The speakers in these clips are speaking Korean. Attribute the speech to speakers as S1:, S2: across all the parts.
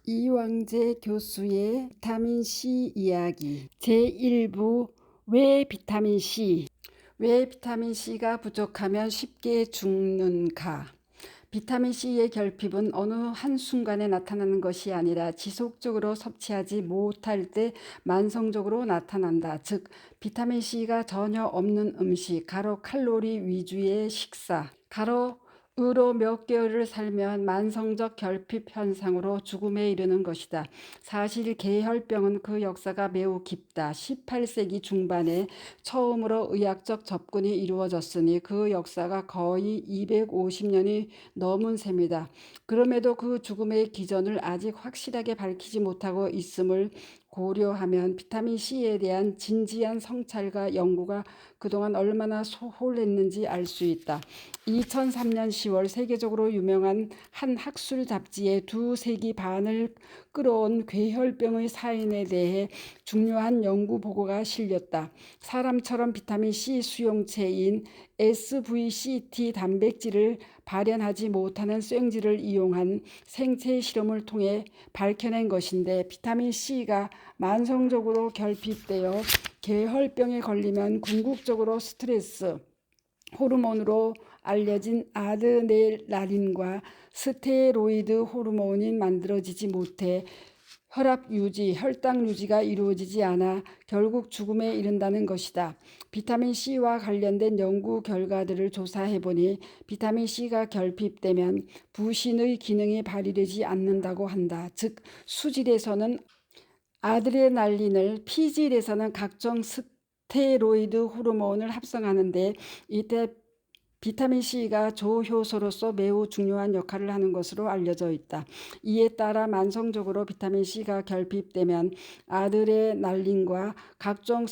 S1: 이왕재 교수의 비타민C 이야기 제1부 왜 비타민C? 왜 비타민C가 부족하면 쉽게 죽는가? 비타민C의 결핍은 어느 한순간에 나타나는 것이 아니라 지속적으로 섭취하지 못할 때 만성적으로 나타난다. 즉, 비타민C가 전혀 없는 음식, 칼로리 위주의 식사, 으로 몇 개월을 살면 만성적 결핍 현상으로 죽음에 이르는 것이다. 사실 계혈병은 그 역사가 매우 깊다. 18세기 중반에 처음으로 의학적 접근이 이루어졌으니 그 역사가 거의 250년이 넘은 셈이다. 그럼에도 그 죽음의 기전을 아직 확실하게 밝히지 못하고 있음을 고려하면 비타민C에 대한 진지한 성찰과 연구가 그동안 얼마나 소홀했는지 알 수 있다. 2003년 10월 세계적으로 유명한 한 학술 잡지에 2세기 반을 끌어온 괴혈병의 사인에 대해 중요한 연구 보고가 실렸다. 사람처럼 비타민C 수용체인 SVCT 단백질을 발현하지 못하는 쇠ang질을 이용한 생체 실험을 통해 밝혀낸 것인데, 비타민C가 만성적으로 결핍되어 계혈병에 걸리면 궁극적으로 스트레스 호르몬으로 알려진 아드레날린과 스테로이드 호르몬이 만들어지지 못해 혈압 유지, 혈당 유지가 이루어지지 않아 결국 죽음에 이른다는 것이다. 비타민C와 관련된 연구 결과들을 조사해보니 비타민C가 결핍되면 부신의 기능이 발휘되지 않는다고 한다. 즉, 수질에서는 아드레날린을, 피질에서는 각종 스테로이드 호르몬을 합성하는데 이때 비타민C가 조효소로서 매우 중요한 역할을 하는 것으로 알려져 있다. 이에 따라 만성적으로 비타민C가 결핍되면 아드레날린과 각종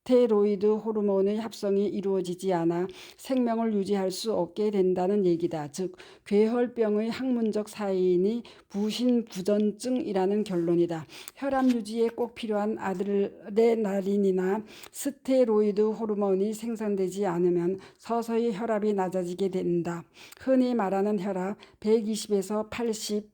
S1: 스테로이드 호르몬의 합성이 이루어지지 않아 생명을 유지할 수 없게 된다는 얘기다. 즉, 괴혈병의 학문적 사인이 부신부전증이라는 결론이다. 혈압 유지에 꼭 필요한 아드레날린이나 스테로이드 호르몬이 생산되지 않으면 서서히 혈압이 낮아지게 된다. 흔히 말하는 혈압 120에서 80,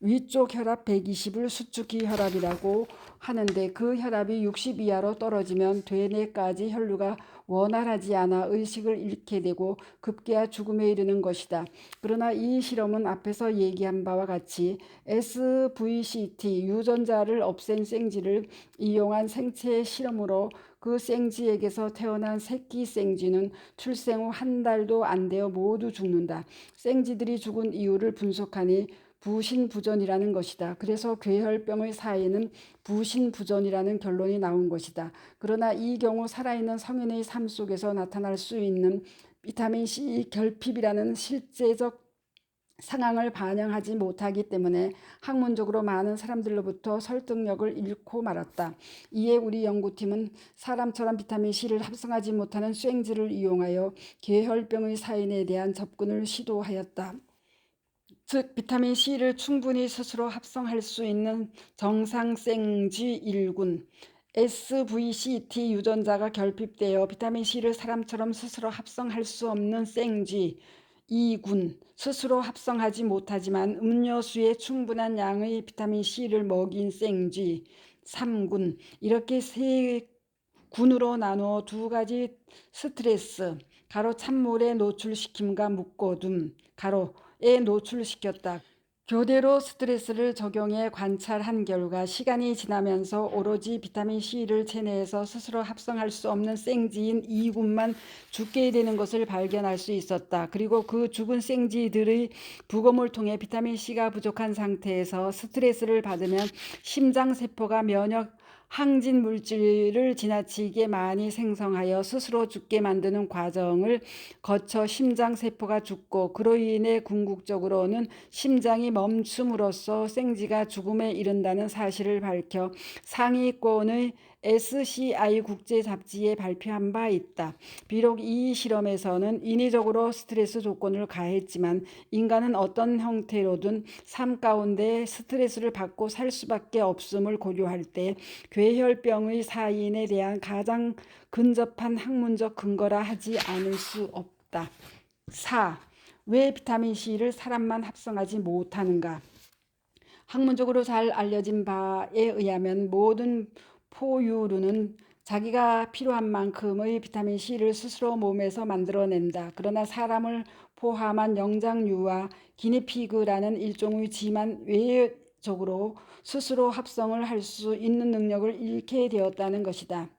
S1: 위쪽 혈압 120을 수축기 혈압이라고 하는데, 그 혈압이 60 이하로 떨어지면 되뇌까지 혈류가 원활하지 않아 의식을 잃게 되고 급기야 죽음에 이르는 것이다. 그러나 이 실험은 앞에서 얘기한 바와 같이 SVCT 유전자를 없앤 생쥐를 이용한 생체 실험으로 그 생쥐에게서 태어난 새끼 생쥐는 출생 후 한 달도 안 되어 모두 죽는다. 생쥐들이 죽은 이유를 분석하니 부신부전이라는 것이다. 그래서 괴혈병의 사인은 부신부전이라는 결론이 나온 것이다. 그러나 이 경우 살아있는 성인의 삶 속에서 나타날 수 있는 비타민C 결핍이라는 실제적 상황을 반영하지 못하기 때문에 학문적으로 많은 사람들로부터 설득력을 잃고 말았다. 이에 우리 연구팀은 사람처럼 비타민C를 합성하지 못하는 쇠ang질을 이용하여 계혈병의 사인에 대한 접근을 시도하였다. 즉, 비타민C를 충분히 스스로 합성할 수 있는 정상 생쥐 1군, SVCT 유전자가 결핍되어 비타민C를 사람처럼 스스로 합성할 수 없는 생쥐 2군, 스스로 합성하지 못하지만 음료수에 충분한 양의 비타민C를 먹인 생쥐 3군, 이렇게 세 군으로 나누어 두 가지 스트레스, 찬물에 노출시킴과 묶어둠, 에 노출시켰다. 교대로 스트레스를 적용해 관찰한 결과 시간이 지나면서 오로지 비타민C를 체내에서 스스로 합성할 수 없는 생쥐인 2군만 죽게 되는 것을 발견할 수 있었다. 그리고 그 죽은 생쥐들의 부검을 통해 비타민C가 부족한 상태에서 스트레스를 받으면 심장세포가 면역 항진 물질을 지나치게 많이 생성하여 스스로 죽게 만드는 과정을 거쳐 심장세포가 죽고, 그로 인해 궁극적으로는 심장이 멈춤으로써 생쥐가 죽음에 이른다는 사실을 밝혀 상위권의 SCI 국제 잡지에 발표한 바 있다. 비록 이 실험에서는 인위적으로 스트레스 조건을 가했지만 인간은 어떤 형태로든 삶 가운데 스트레스를 받고 살 수밖에 없음을 고려할 때 괴혈병의 사인에 대한 가장 근접한 학문적 근거라 하지 않을 수 없다. 4. 왜 비타민C를 사람만 합성하지 못하는가? 학문적으로 잘 알려진 바에 의하면 모든 포유류는 자기가 필요한 만큼의 비타민 C를 스스로 몸에서 만들어낸다. 그러나 사람을 포함한 영장류와 기니피그라는 일종의 쥐만 외적으로 스스로 합성을 할 수 있는 능력을 잃게 되었다는 것이다.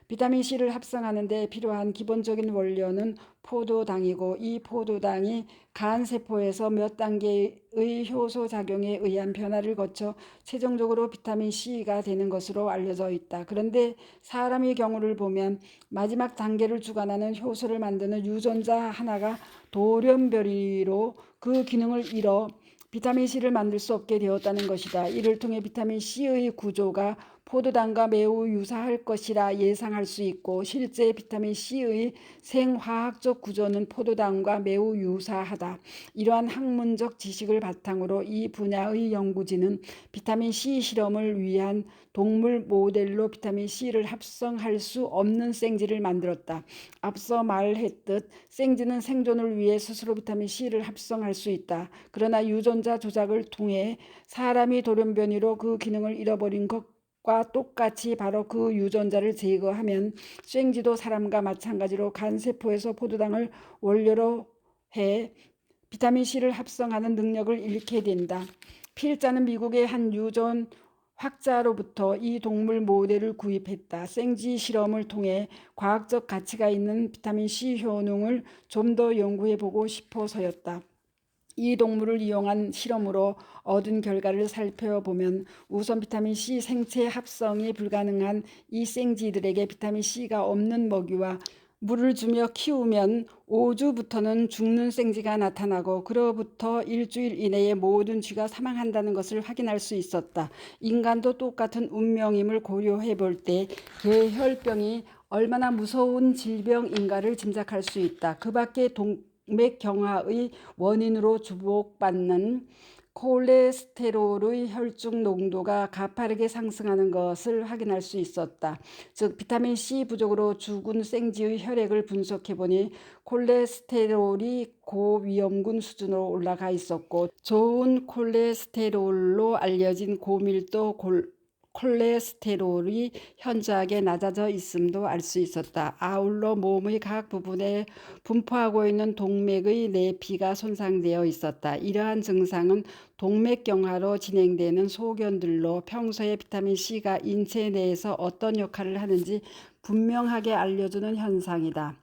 S1: 비타민 C를 합성하는 데 필요한 기본적인 원료는 포도당이고, 이 포도당이 간 세포에서 몇 단계의 효소 작용에 의한 변화를 거쳐 최종적으로 비타민 C가 되는 것으로 알려져 있다. 그런데 사람의 경우를 보면 마지막 단계를 주관하는 효소를 만드는 유전자 하나가 돌연변이로 그 기능을 잃어 비타민 C를 만들 수 없게 되었다는 것이다. 이를 통해 비타민 C의 구조가 포도당과 매우 유사할 것이라 예상할 수 있고, 실제 비타민 C의 생화학적 구조는 포도당과 매우 유사하다. 이러한 학문적 지식을 바탕으로 이 분야의 연구진은 비타민 C 실험을 위한 동물 모델로 비타민 C를 합성할 수 없는 생쥐를 만들었다. 앞서 말했듯 생쥐는 생존을 위해 스스로 비타민 C를 합성할 수 있다. 그러나 유전자 조작을 통해 사람이 돌연변이로 그 기능을 잃어버린 것과 똑같이 바로 그 유전자를 제거하면 생쥐도 사람과 마찬가지로 간세포에서 포도당을 원료로 해 비타민 C를 합성하는 능력을 잃게 된다. 필자는 미국의 한 유전 학자로부터 이 동물 모델을 구입했다. 생쥐 실험을 통해 과학적 가치가 있는 비타민 C 효능을 좀 더 연구해보고 싶어서였다. 이 동물을 이용한 실험으로 얻은 결과를 살펴보면 우선 비타민 C 생체 합성이 불가능한 이 생쥐들에게 비타민 C가 없는 먹이와 물을 주며 키우면 5주부터는 죽는 생쥐가 나타나고, 그로부터 일주일 이내에 모든 쥐가 사망한다는 것을 확인할 수 있었다. 인간도 똑같은 운명임을 고려해 볼 때 계혈병이 얼마나 무서운 질병인가를 짐작할 수 있다. 그 밖에 동맥경화의 원인으로 주목받는 콜레스테롤의 혈중 농도가 가파르게 상승하는 것을 확인할 수 있었다. 즉 비타민 C 부족으로 죽은 생쥐의 혈액을 분석해보니 콜레스테롤이 고위험군 수준으로 올라가 있었고, 좋은 콜레스테롤로 알려진 고밀도 콜레스테롤이 현저하게 낮아져 있음도 알 수 있었다. 아울러 몸의 각 부분에 분포하고 있는 동맥의 내피가 손상되어 있었다. 이러한 증상은 동맥경화로 진행되는 소견들로 평소에 비타민 C가 인체 내에서 어떤 역할을 하는지 분명하게 알려주는 현상이다.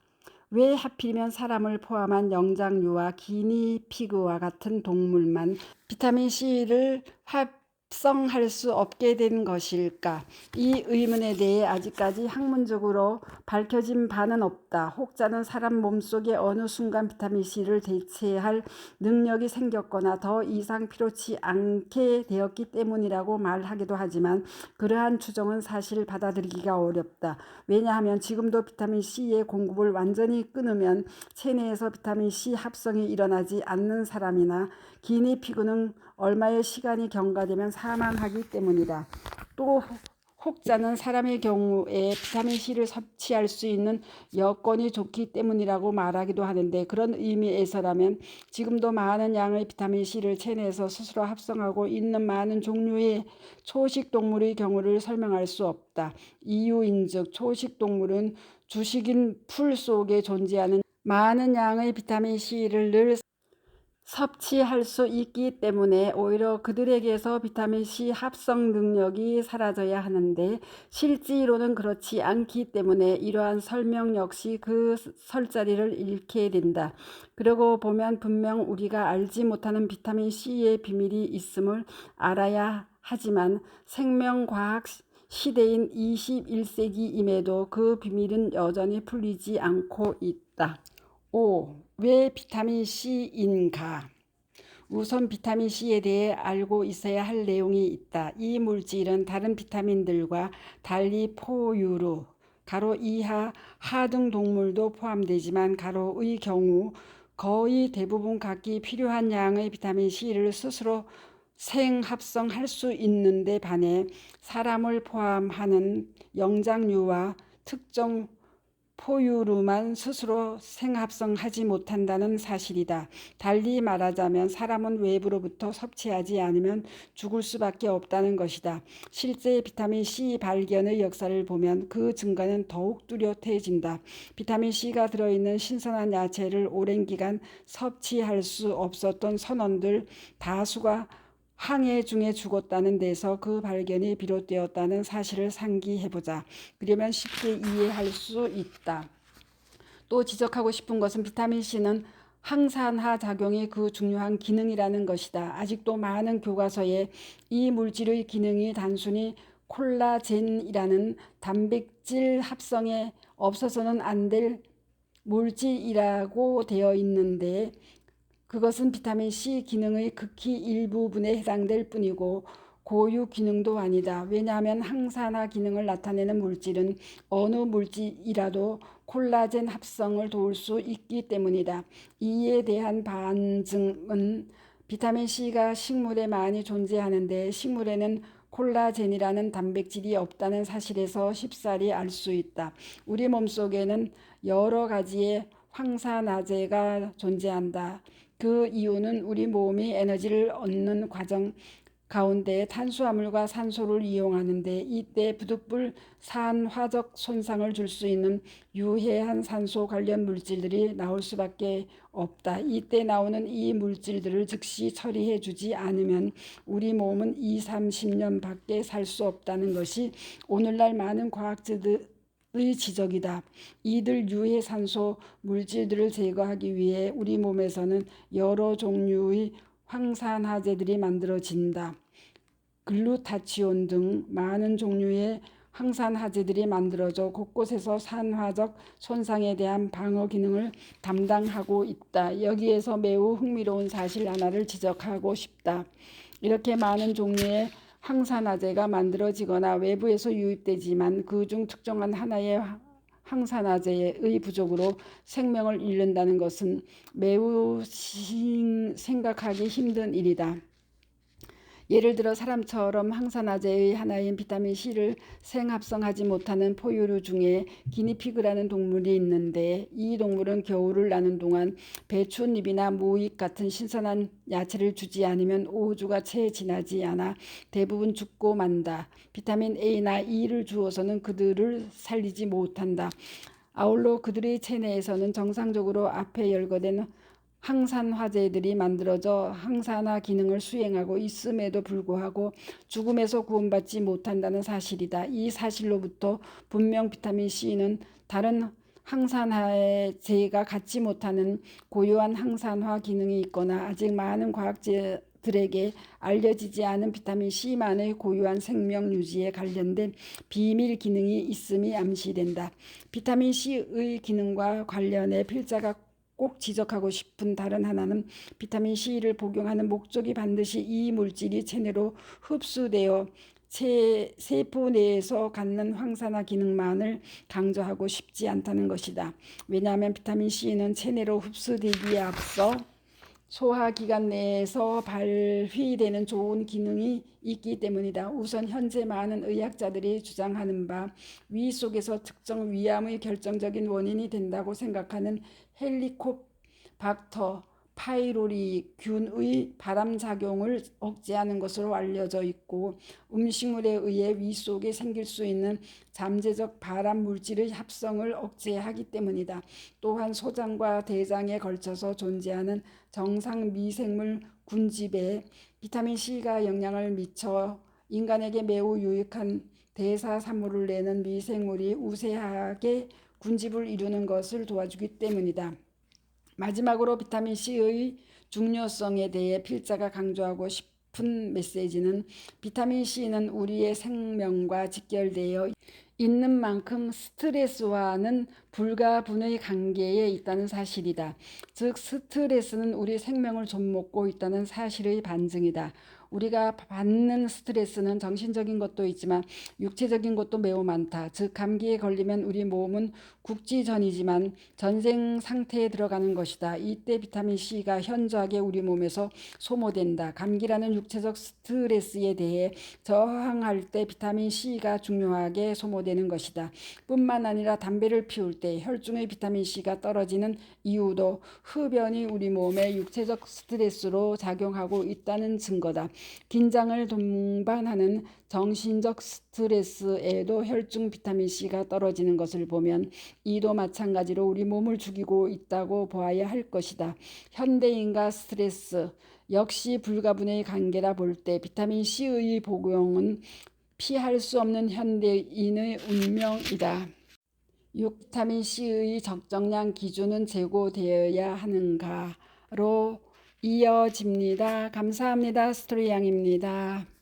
S1: 왜 하필이면 사람을 포함한 영장류와 기니피그와 같은 동물만 비타민 C를 합성할 수 없게 된 것일까? 이 의문에 대해 아직까지 학문적으로 밝혀진 바는 없다. 혹자는 사람 몸속에 어느 순간 비타민 C를 대체할 능력이 생겼거나 더 이상 필요치 않게 되었기 때문이라고 말하기도 하지만, 그러한 추정은 사실 받아들이기가 어렵다. 왜냐하면 지금도 비타민 C의 공급을 완전히 끊으면 체내에서 비타민 C 합성이 일어나지 않는 사람이나 기니피그는 얼마의 시간이 경과되면 사망하기 때문이다. 또 혹자는 사람의 경우에 비타민 C를 섭취할 수 있는 여건이 좋기 때문이라고 말하기도 하는데, 그런 의미에서라면 지금도 많은 양의 비타민 C를 체내에서 스스로 합성하고 있는 많은 종류의 초식 동물의 경우를 설명할 수 없다. 이유인즉 초식 동물은 주식인 풀 속에 존재하는 많은 양의 비타민 C를 늘 섭취할 수 있기 때문에 오히려 그들에게서 비타민 C 합성 능력이 사라져야 하는데, 실제로는 그렇지 않기 때문에 이러한 설명 역시 그 설자리를 잃게 된다. 그러고 보면 분명 우리가 알지 못하는 비타민 C의 비밀이 있음을 알아야 하지만, 생명과학 시대인 21세기임에도 그 비밀은 여전히 풀리지 않고 있다. 5. 왜 비타민 C인가? 우선 비타민 C에 대해 알고 있어야 할 내용이 있다. 이 물질은 다른 비타민들과 달리 포유류 가로 이하 하등 동물도 포함되지만, 가로의 경우 거의 대부분 각기 필요한 양의 비타민 C를 스스로 생합성할 수 있는데 반해 사람을 포함하는 영장류와 특정 포유류만 스스로 생합성하지 못한다는 사실이다. 달리 말하자면 사람은 외부로부터 섭취하지 않으면 죽을 수밖에 없다는 것이다. 실제 비타민 C 발견의 역사를 보면 그 증거는 더욱 뚜렷해진다. 비타민 C가 들어있는 신선한 야채를 오랜 기간 섭취할 수 없었던 선원들 다수가 항해 중에 죽었다는 데서 그 발견이 비롯되었다는 사실을 상기해보자. 그러면 쉽게 이해할 수 있다. 또 지적하고 싶은 것은 비타민 C는 항산화 작용이 그 중요한 기능이라는 것이다. 아직도 많은 교과서에 이 물질의 기능이 단순히 콜라겐이라는 단백질 합성에 없어서는 안 될 물질이라고 되어 있는데 그것은 비타민 C 기능의 극히 일부분에 해당될 뿐이고 고유 기능도 아니다. 왜냐하면 항산화 기능을 나타내는 물질은 어느 물질이라도 콜라겐 합성을 도울 수 있기 때문이다. 이에 대한 반증은 비타민 C가 식물에 많이 존재하는데 식물에는 콜라겐이라는 단백질이 없다는 사실에서 쉽사리 알 수 있다. 우리 몸속에는 여러 가지의 황산화제가 존재한다. 그 이유는 우리 몸이 에너지를 얻는 과정 가운데 탄수화물과 산소를 이용하는데 이때 부득불 산화적 손상을 줄 수 있는 유해한 산소 관련 물질들이 나올 수밖에 없다. 이때 나오는 이 물질들을 즉시 처리해 주지 않으면 우리 몸은 20, 30년 밖에 살 수 없다는 것이 오늘날 많은 과학자들의 지적이다. 이들 유해 산소 물질들을 제거하기 위해 우리 몸에서는 여러 종류의 황산화제들이 만들어진다. 글루타치온 등 많은 종류의 항산화제들이 만들어져 곳곳에서 산화적 손상에 대한 방어 기능을 담당하고 있다. 여기에서 매우 흥미로운 사실 하나를 지적하고 싶다. 이렇게 많은 종류의 항산화제가 만들어지거나 외부에서 유입되지만 그중 특정한 하나의 항산화제의 부족으로 생명을 잃는다는 것은 매우 생각하기 힘든 일이다. 예를 들어 사람처럼 항산화제의 하나인 비타민 C를 생합성하지 못하는 포유류 중에 기니피그라는 동물이 있는데 이 동물은 겨울을 나는 동안 배춧잎이나 무익 같은 신선한 야채를 주지 않으면 5주가 채 지나지 않아 대부분 죽고 만다. 비타민 A나 E를 주어서는 그들을 살리지 못한다. 아울러 그들의 체내에서는 정상적으로 앞에 열거된 항산화제들이 만들어져 항산화 기능을 수행하고 있음에도 불구하고 죽음에서 구원받지 못한다는 사실이다. 이 사실로부터 분명 비타민 C는 다른 항산화제가 갖지 못하는 고유한 항산화 기능이 있거나 아직 많은 과학자들에게 알려지지 않은 비타민 C만의 고유한 생명 유지에 관련된 비밀 기능이 있음이 암시된다. 비타민 C의 기능과 관련해 필자가 꼭 지적하고 싶은 다른 하나는 비타민 C를 복용하는 목적이 반드시 이 물질이 체내로 흡수되어 세포 내에서 갖는 황산화 기능만을 강조하고 싶지 않다는 것이다. 왜냐하면 비타민 C는 체내로 흡수되기에 앞서 소화기관 내에서 발휘되는 좋은 기능이 있기 때문이다. 우선 현재 많은 의학자들이 주장하는 바 위 속에서 특정 위암의 결정적인 원인이 된다고 생각하는 헬리코박터 파이로리 균의 발암작용을 억제하는 것으로 알려져 있고 음식물에 의해 위 속에 생길 수 있는 잠재적 발암 물질의 합성을 억제하기 때문이다. 또한 소장과 대장에 걸쳐서 존재하는 정상 미생물 군집에 비타민 C가 영향을 미쳐 인간에게 매우 유익한 대사산물을 내는 미생물이 우세하게 군집을 이루는 것을 도와주기 때문이다. 마지막으로 비타민 C의 중요성에 대해 필자가 강조하고 싶은 메시지는 비타민 C는 우리의 생명과 직결되어 있는 만큼 스트레스와는 불가분의 관계에 있다는 사실이다. 즉 스트레스는 우리 생명을 좀먹고 있다는 사실의 반증이다. 우리가 받는 스트레스는 정신적인 것도 있지만 육체적인 것도 매우 많다. 즉 감기에 걸리면 우리 몸은 국지전이지만 전생 상태에 들어가는 것이다. 이때 비타민 C가 현저하게 우리 몸에서 소모된다. 감기라는 육체적 스트레스에 대해 저항할 때 비타민 C가 중요하게 소모되는 것이다. 뿐만 아니라 담배를 피울 때 혈중의 비타민 C가 떨어지는 이유도 흡연이 우리 몸에 육체적 스트레스로 작용하고 있다는 증거다. 긴장을 동반하는 정신적 스트레스에도 혈중 비타민 C가 떨어지는 것을 보면 이도 마찬가지로 우리 몸을 죽이고 있다고 보아야 할 것이다. 현대인과 스트레스 역시 불가분의 관계라 볼 때 비타민 C의 복용은 피할 수 없는 현대인의 운명이다. 비타민 C의 적정량 기준은 제고되어야 하는가로 이어집니다. 감사합니다. 스토리양입니다.